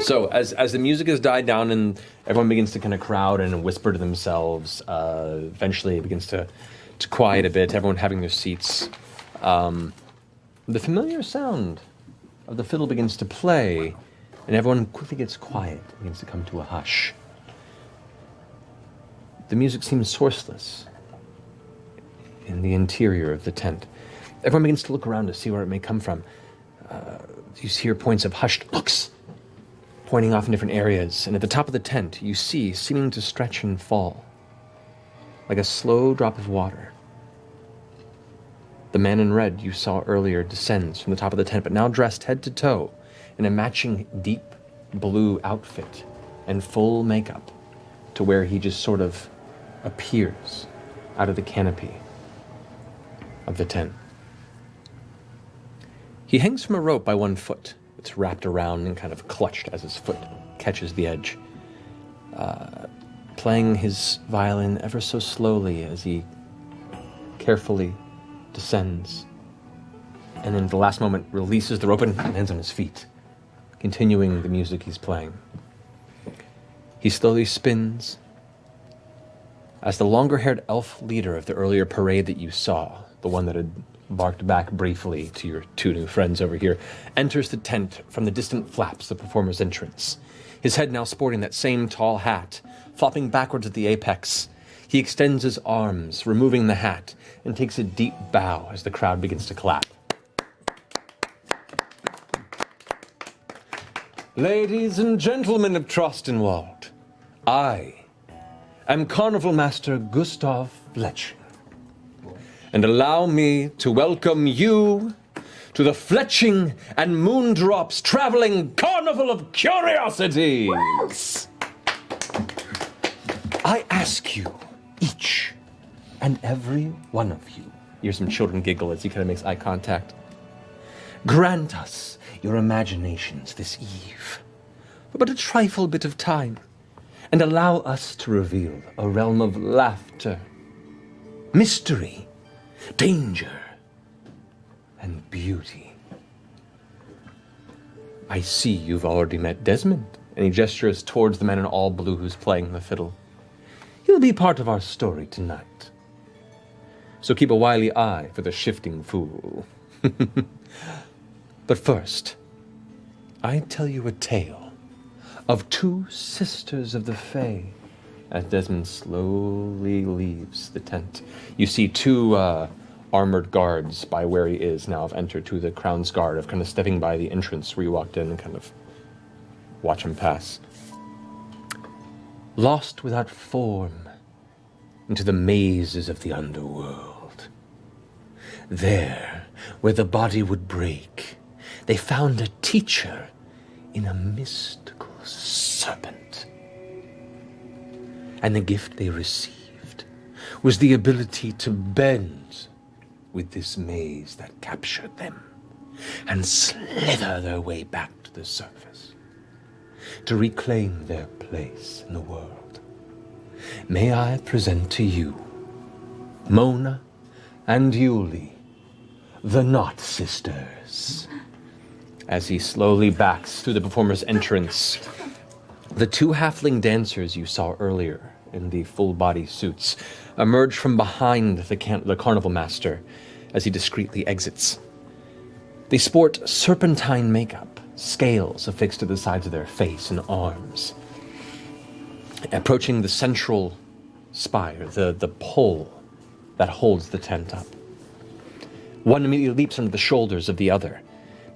So as the music has died down and everyone begins to kind of crowd and whisper to themselves, eventually it begins to quiet a bit, everyone having their seats. The familiar sound of the fiddle begins to play, and everyone quickly gets quiet, begins to come to a hush. The music seems sourceless in the interior of the tent. Everyone begins to look around to see where it may come from. You hear points of hushed looks, pointing off in different areas, and at the top of the tent, you see, seeming to stretch and fall, like a slow drop of water. The man in red you saw earlier descends from the top of the tent, but now dressed head to toe in a matching deep blue outfit and full makeup, to where he just sort of appears out of the canopy of the tent. He hangs from a rope by one foot. It's wrapped around and kind of clutched as his foot catches the edge, playing his violin ever so slowly as he carefully descends, and then at the last moment releases the rope and lands on his feet, continuing the music he's playing. He slowly spins as the longer-haired elf leader of the earlier parade that you saw, the one that had barked back briefly to your two new friends over here, enters the tent from the distant flaps of the performer's entrance. His head now sporting that same tall hat, flopping backwards at the apex. He extends his arms, removing the hat, and takes a deep bow as the crowd begins to clap. Ladies and gentlemen of Trostenwald, I am Carnival Master Gustav Fletching, and allow me to welcome you to the Fletching and Moondrop's traveling Carnival of Curiosities. I ask you, each and every one of you, you hear some children giggle as he kind of makes eye contact, grant us your imaginations this eve for but a trifle bit of time, and allow us to reveal a realm of laughter, mystery, danger, and beauty. I see you've already met Desmond, and he gestures towards the man in all blue who's playing the fiddle. He'll be part of our story tonight. So keep a wily eye for the shifting fool. But first, I tell you a tale of two sisters of the Fae. As Desmond slowly leaves the tent, you see two armored guards by where he is now have entered, to the Crown's Guard, of kind of stepping by the entrance where you walked in and kind of watch him pass. Lost without form into the mazes of the underworld. There, where the body would break, they found a teacher in a mystical serpent. And the gift they received was the ability to bend with this maze that captured them and slither their way back to the surface, to reclaim their place in the world. May I present to you Mona and Yuli, the Knot Sisters. As he slowly backs through the performer's entrance, the two halfling dancers you saw earlier in the full-body suits emerge from behind the carnival master as he discreetly exits. They sport serpentine makeup, scales affixed to the sides of their face and arms. Approaching the central spire, the pole that holds the tent up. One immediately leaps under the shoulders of the other,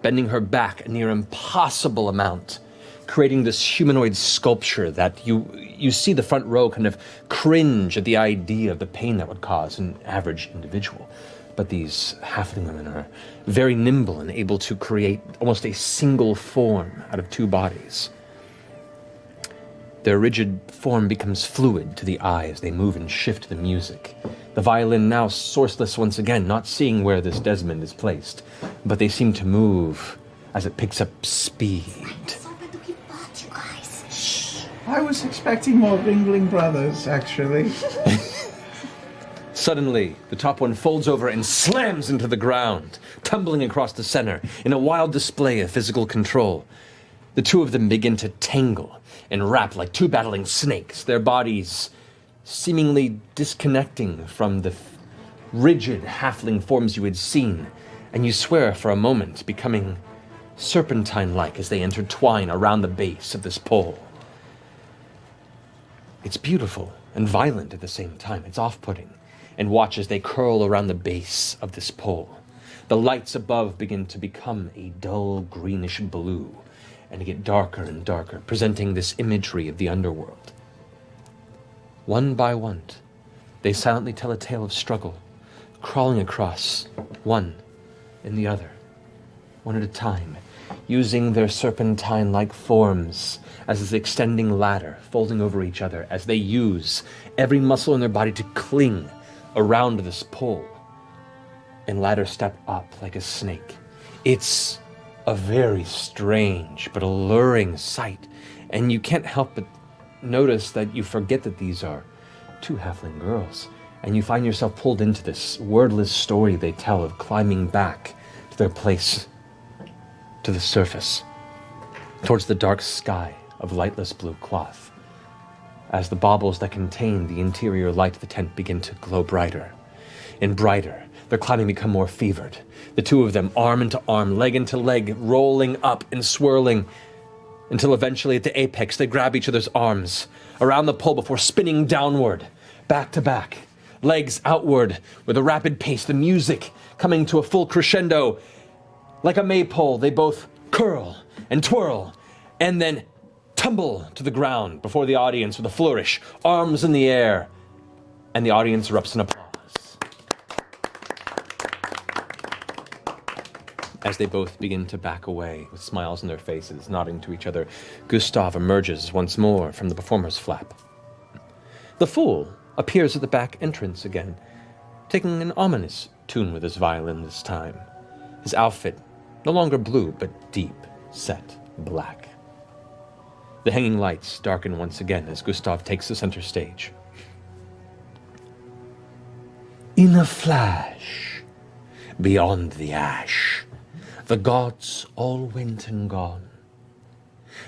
bending her back a near impossible amount, creating this humanoid sculpture that you see the front row kind of cringe at the idea of the pain that would cause an average individual. But these halfling women are very nimble and able to create almost a single form out of two bodies. Their rigid form becomes fluid to the eye as they move and shift the music. The violin now sourceless once again, not seeing where this Desmond is placed, but they seem to move as it picks up speed. I was expecting more Ringling Brothers, actually. Suddenly, the top one folds over and slams into the ground, tumbling across the center in a wild display of physical control. The two of them begin to tangle and wrap like two battling snakes, their bodies seemingly disconnecting from the rigid halfling forms you had seen, and you swear for a moment becoming serpentine-like as they intertwine around the base of this pole. It's beautiful and violent at the same time. It's off-putting. And watch as they curl around the base of this pole. The lights above begin to become a dull greenish blue and get darker and darker, presenting this imagery of the underworld. One by one, they silently tell a tale of struggle, crawling across one and the other, one at a time, using their serpentine-like forms as this extending ladder, folding over each other as they use every muscle in their body to cling around this pole and ladder step up like a snake. It's a very strange but alluring sight, and you can't help but notice that you forget that these are two halfling girls, and you find yourself pulled into this wordless story they tell of climbing back to their place, to the surface, towards the dark sky of lightless blue cloth, as the baubles that contain the interior light of the tent begin to glow brighter and brighter. Their climbing become more fevered. The two of them, arm into arm, leg into leg, rolling up and swirling, until eventually at the apex they grab each other's arms around the pole before spinning downward, back to back, legs outward with a rapid pace, the music coming to a full crescendo. Like a maypole, they both curl and twirl and then tumble to the ground before the audience with a flourish, arms in the air, and the audience erupts in applause as they both begin to back away with smiles on their faces, nodding to each other. Gustav emerges once more from the performer's flap. The fool appears at the back entrance again, taking an ominous tune with his violin this time. His outfit, no longer blue, but deep set black. The hanging lights darken once again as Gustav takes the center stage. In a flash, beyond the ash, the gods all went and gone.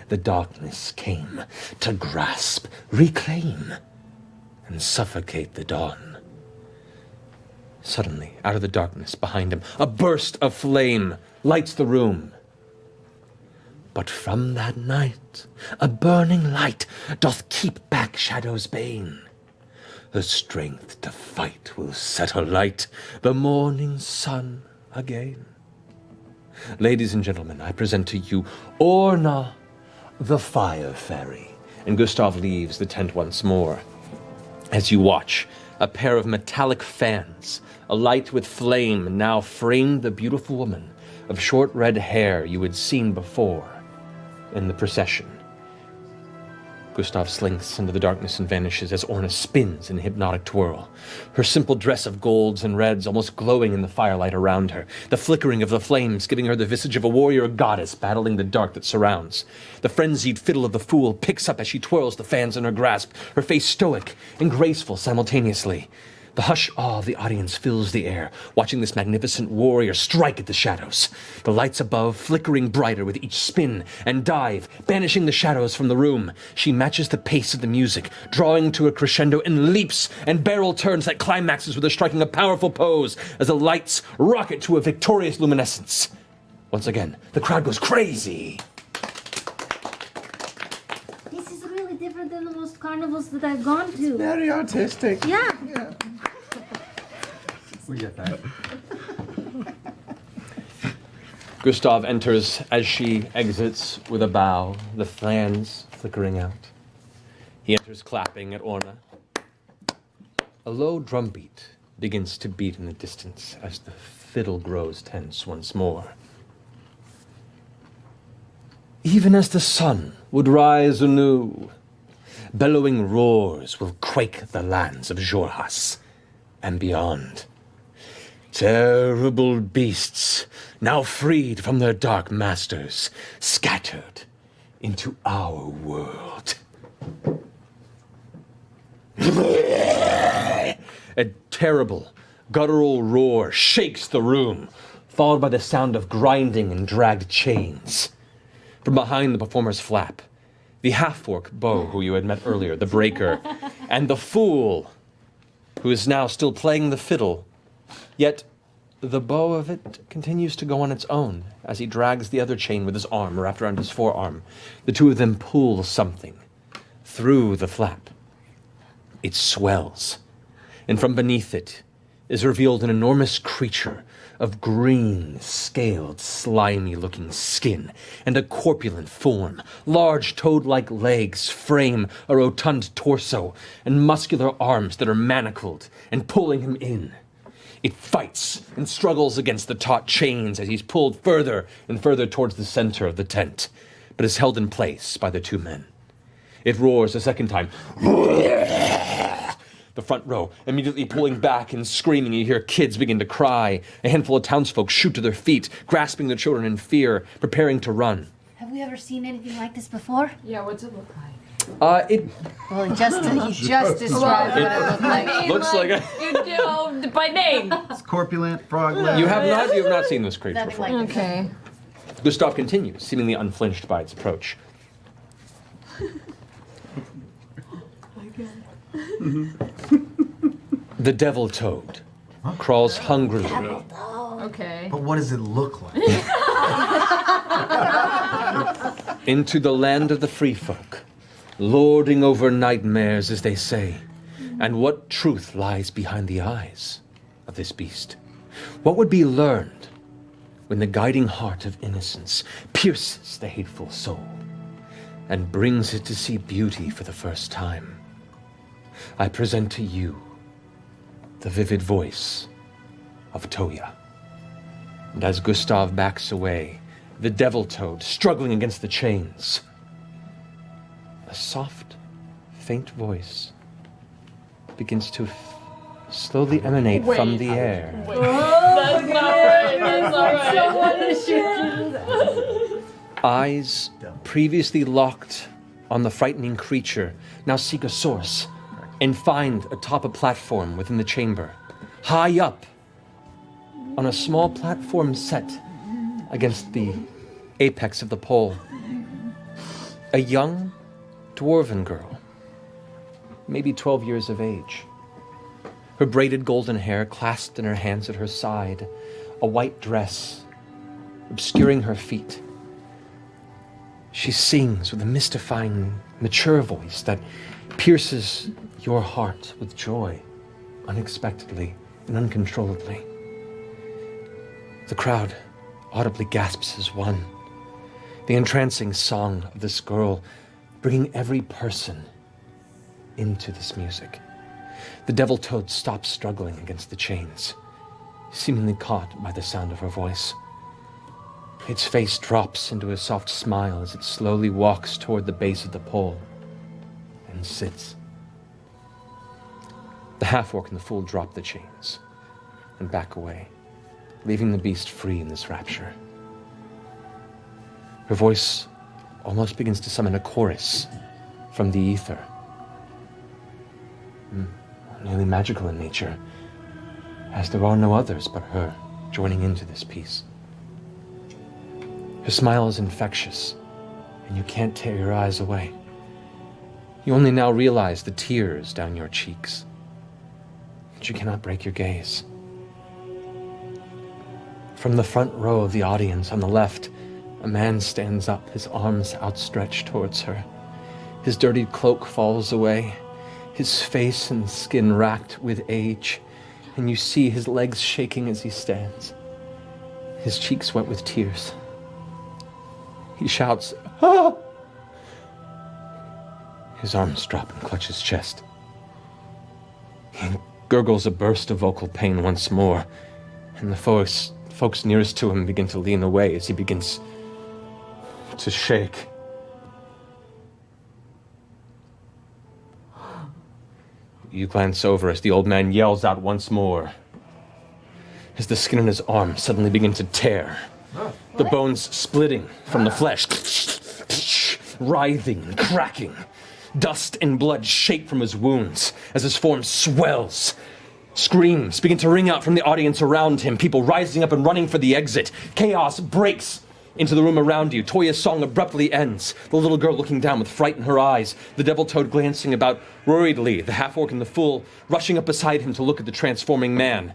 The darkness came to grasp, reclaim, and suffocate the dawn. Suddenly, out of the darkness behind him, a burst of flame lights the room. But from that night, a burning light doth keep back shadow's bane. Her strength to fight will set alight the morning sun again. Ladies and gentlemen, I present to you Orna, the Fire Fairy. And Gustav leaves the tent once more. As you watch, a pair of metallic fans, alight with flame, now frame the beautiful woman of short red hair you had seen before in the procession. Gustav slinks into the darkness and vanishes as Orna spins in a hypnotic twirl, her simple dress of golds and reds almost glowing in the firelight around her, the flickering of the flames giving her the visage of a warrior goddess battling the dark that surrounds. The frenzied fiddle of the fool picks up as she twirls the fans in her grasp, her face stoic and graceful simultaneously. The hushed awe of the audience fills the air, watching this magnificent warrior strike at the shadows. The lights above flickering brighter with each spin and dive, banishing the shadows from the room. She matches the pace of the music, drawing to a crescendo and leaps and barrel turns that climaxes with her striking a powerful pose as the lights rocket to a victorious luminescence. Once again, the crowd goes crazy. This is really different than the most carnivals that I've gone to. Very artistic. Yeah. We get that. Gustav enters as she exits with a bow, the fans flickering out. He enters clapping at Orna. A low drumbeat begins to beat in the distance as the fiddle grows tense once more. Even as the sun would rise anew, bellowing roars will quake the lands of Jorhas and beyond. Terrible beasts, now freed from their dark masters, scattered into our world. A terrible, guttural roar shakes the room, followed by the sound of grinding and dragged chains. From behind the performer's flap, the half-orc Beau, who you had met earlier, the breaker, and the fool, who is now still playing the fiddle, yet the bow of it continues to go on its own as he drags the other chain with his arm wrapped around his forearm. The two of them pull something through the flap. It swells, and from beneath it is revealed an enormous creature of green, scaled, slimy-looking skin and a corpulent form. Large toad-like legs frame a rotund torso and muscular arms that are manacled and pulling him in. It fights and struggles against the taut chains as he's pulled further and further towards the center of the tent, but is held in place by the two men. It roars a second time. The front row immediately pulling back and screaming. You hear kids begin to cry. A handful of townsfolk shoot to their feet, grasping their children in fear, preparing to run. Have we ever seen anything like this before? Yeah, what's it look like? Well, he just described what it looked like. Looks like a... You know, by name. It's corpulent, frog-legged. You have not seen this creature Nothing before. like Okay. Gustav continues, seemingly unflinched by its approach. The devil toad crawls hungrily Okay. But what does it look like? into the land of the free folk, lording over nightmares, as they say. And what truth lies behind the eyes of this beast? What would be learned when the guiding heart of innocence pierces the hateful soul and brings it to see beauty for the first time? I present to you the vivid voice of Toya. And as Gustav backs away, the devil toad struggling against the chains, a soft, faint voice begins to slowly emanate from the air. That's not right. That's not right. Eyes previously locked on the frightening creature now seek a source and find atop a platform within the chamber, high up on a small platform set against the apex of the pole. A young dwarven girl, maybe 12 years of age. Her braided golden hair clasped in her hands at her side, a white dress obscuring her feet. She sings with a mystifying, mature voice that pierces your heart with joy, unexpectedly and uncontrollably. The crowd audibly gasps as one. The entrancing song of this girl bringing every person into this music. The devil toad stops struggling against the chains, seemingly caught by the sound of her voice. Its face drops into a soft smile as it slowly walks toward the base of the pole and sits. The half-orc and the fool drop the chains and back away, leaving the beast free in this rapture. Her voice almost begins to summon a chorus from the ether. Nearly magical in nature, as there are no others but her joining into this piece. Her smile is infectious, and you can't tear your eyes away. You only now realize the tears down your cheeks, but you cannot break your gaze. From the front row of the audience on the left, a man stands up, his arms outstretched towards her. His dirty cloak falls away, his face and skin racked with age, and you see his legs shaking as he stands, his cheeks wet with tears. He shouts, "Ah!" His arms drop and clutch his chest. He gurgles a burst of vocal pain once more, and the folks nearest to him begin to lean away as he begins to shake. You glance over as the old man yells out once more, as the skin on his arm suddenly begins to tear, the bones splitting from the flesh, writhing and cracking. Dust and blood shake from his wounds as his form swells. Screams begin to ring out from the audience around him, people rising up and running for the exit. Chaos breaks into the room around you. Toya's song abruptly ends, the little girl looking down with fright in her eyes, the devil toad glancing about worriedly, the half-orc and the fool rushing up beside him to look at the transforming man.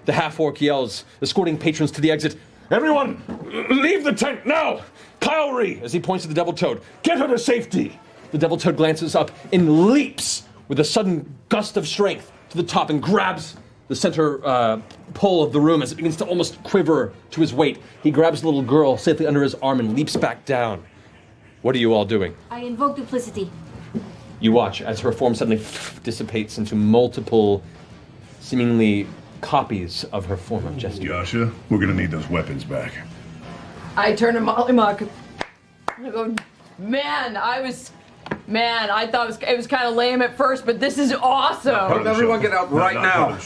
The half-orc yells, escorting patrons to the exit, "Everyone, leave the tent now! Kylery," as he points to the devil toad, "get her to safety!" The devil toad glances up and leaps with a sudden gust of strength to the top and grabs the center pole of the room as it begins to almost quiver to his weight. He grabs the little girl safely under his arm and leaps back down. What are you all doing? I invoke duplicity. You watch as her form suddenly dissipates into multiple, seemingly copies of her form of Jester. Yasha, we're gonna need those weapons back. I turn to Mollymuck. I go, man, I thought it was kind of lame at first, but this is awesome. Everyone get out right now.